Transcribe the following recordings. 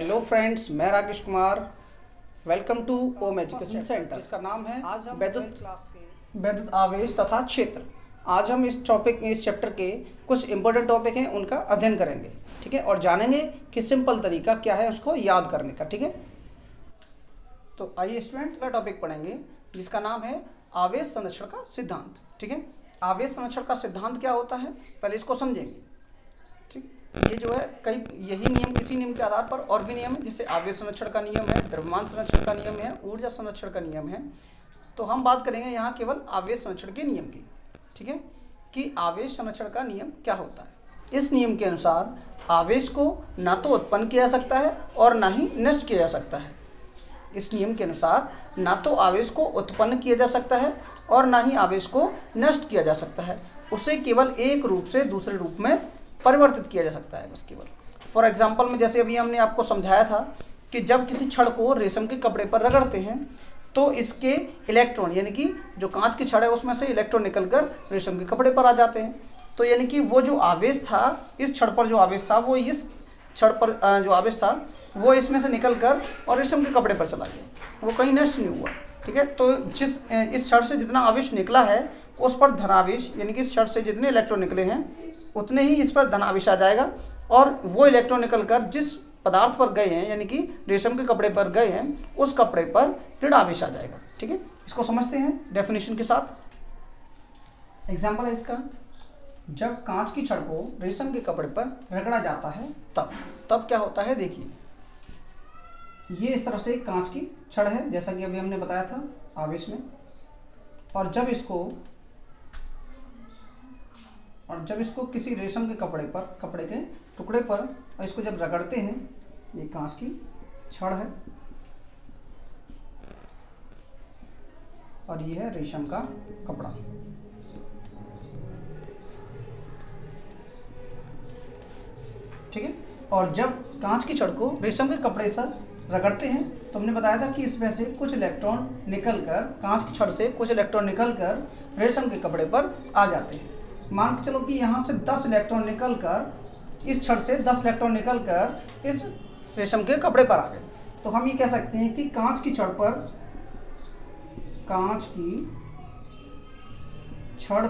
Hello friends, मैं Rakesh Kumar. Welcome to Om education centre, जिसका नाम है आज हम वैद्युत आवेश तथा क्षेत्र। आज हम इस चैप्टर के कुछ इंपॉर्टेंट टॉपिक हैं, उनका अध्ययन करेंगे। ठीक है, और जानेंगे कि सिंपल तरीका क्या है उसको याद करने का। ठीक है, तो आइए स्टूडेंट का टॉपिक पढ़ेंगे जिसका नाम है आवेश संरक्षण का सिद्धांत। ठीक है, आवेश संरक्षण का सिद्धांत क्या होता है पहले इसको समझेंगे। ठीक, ये जो है कई यही नियम, इसी नियम के आधार पर और भी नियम है, जैसे आवेश संरक्षण का नियम है, द्रव्यमान संरक्षण का नियम है, ऊर्जा संरक्षण का नियम है। तो हम बात करेंगे यहाँ केवल आवेश संरक्षण के नियम की। ठीक है, कि आवेश संरक्षण का नियम क्या होता है। इस नियम के अनुसार आवेश को ना तो उत्पन्न किया जा सकता है और ना ही नष्ट किया जा सकता है। इस नियम के अनुसार ना तो आवेश को उत्पन्न किया जा सकता है और ना ही आवेश को नष्ट किया जा सकता है। उसे केवल एक रूप से दूसरे रूप में परिवर्तित किया जा सकता है, बस केवल। फॉर एग्जाम्पल में जैसे अभी हमने आपको समझाया था कि जब किसी छड़ को रेशम के कपड़े पर रगड़ते हैं तो इसके इलेक्ट्रॉन, यानी कि जो कांच की छड़ है उसमें से इलेक्ट्रॉन निकलकर रेशम के कपड़े पर आ जाते हैं। तो यानी कि वो जो आवेश था, इस छड़ पर जो आवेश था वो इस छड़ पर जो आवेश था वो इसमें से निकलकर और रेशम के कपड़े पर चला गया, वो कहीं नष्ट नहीं हुआ। ठीक है, तो इस छड़ से जितना आवेश निकला है उस पर धनावेश, यानी कि इस छड़ से जितने इलेक्ट्रॉन निकले हैं उतने ही इस पर धनावेश आ जाएगा, और वो इलेक्ट्रॉन निकलकर जिस पदार्थ पर गए हैं, यानी कि रेशम के कपड़े पर गए हैं, उस कपड़े पर ऋणावेश आ जाएगा। ठीक है, इसको समझते हैं डेफिनेशन के साथ। एग्जाम्पल है इसका, जब कांच की छड़ को रेशम के कपड़े पर रगड़ा जाता है तब क्या होता है। देखिए, ये इस तरह से कांच की छड़ है, जैसा कि अभी हमने बताया था आवेश में, और जब इसको किसी रेशम के कपड़े के टुकड़े पर इसको जब रगड़ते हैं, ये कांच की छड़ है और ये है रेशम का कपड़ा। ठीक है, और जब कांच की छड़ को रेशम के कपड़े से रगड़ते हैं तो हमने बताया था कि इसमें से कुछ इलेक्ट्रॉन निकलकर, कांच की छड़ से कुछ इलेक्ट्रॉन निकलकर रेशम के कपड़े पर आ जाते हैं। मान के चलो कि यहाँ से 10 इलेक्ट्रॉन निकलकर, इस छड़ से 10 इलेक्ट्रॉन निकलकर इस रेशम के कपड़े पर आ गए। तो हम ये कह सकते हैं कि कांच की छड़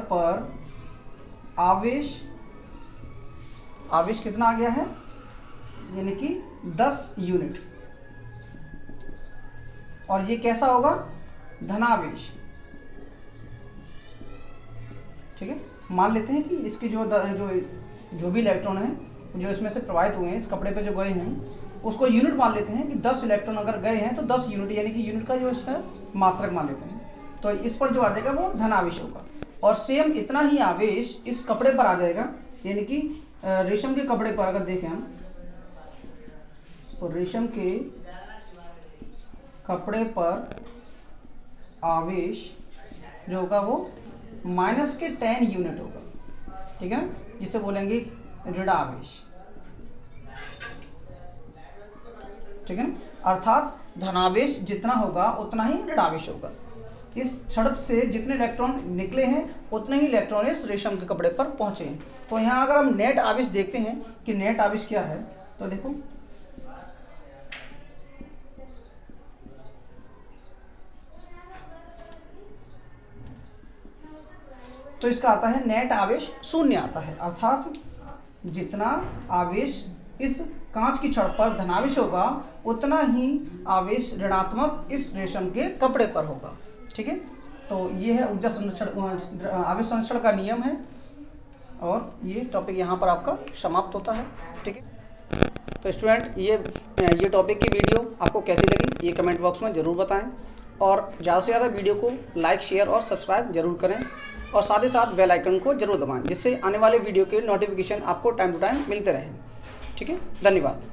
पर आवेश कितना आ गया है, यानी कि 10 यूनिट। और ये कैसा होगा, धनावेश। ठीक है, मान लेते हैं कि इसके जो भी इलेक्ट्रॉन हैं जो इसमें से प्रवाहित हुए हैं, इस कपड़े पे जो गए हैं, उसको यूनिट मान लेते हैं कि 10 इलेक्ट्रॉन अगर गए हैं तो 10 यूनिट, यानी कि यूनिट का जो इसका मात्रक मान लेते हैं। तो इस पर जो आ जाएगा वो धनावेश होगा। और सेम इतना ही आवेश इस कपड़े पर आ जाएगा, यानी कि रेशम के कपड़े पर अगर देखें हम, तो रेशम के कपड़े पर आवेश जो होगा वो -10 यूनिट होगा। ठीक है, जिसे बोलेंगे ऋणावेश। ठीक है, अर्थात धनावेश जितना होगा उतना ही ऋणावेश होगा। इस छड़ से जितने इलेक्ट्रॉन निकले हैं उतने ही इलेक्ट्रॉन इस रेशम के कपड़े पर पहुंचे हैं। तो यहाँ अगर हम नेट आवेश देखते हैं कि नेट आवेश क्या है, तो देखो तो इसका आता है नेट आवेश 0 आता है, अर्थात जितना आवेश इस कांच की छड़ पर धनावेश होगा उतना ही आवेश ऋणात्मक इस रेशम के कपड़े पर होगा। ठीक है, तो ये है ऊर्जा संरक्षण, आवेश संरक्षण का नियम है, और ये टॉपिक यहाँ पर आपका समाप्त होता है। ठीक है, तो स्टूडेंट ये टॉपिक की वीडियो आपको कैसी लगी ये कमेंट बॉक्स में ज़रूर बताएं, और ज़्यादा से ज़्यादा वीडियो को लाइक, शेयर और सब्सक्राइब जरूर करें, और साथ ही साथ बेल आइकन को जरूर दबाएं, जिससे आने वाले वीडियो के नोटिफिकेशन आपको टाइम टू टाइम मिलते रहें। ठीक है, धन्यवाद।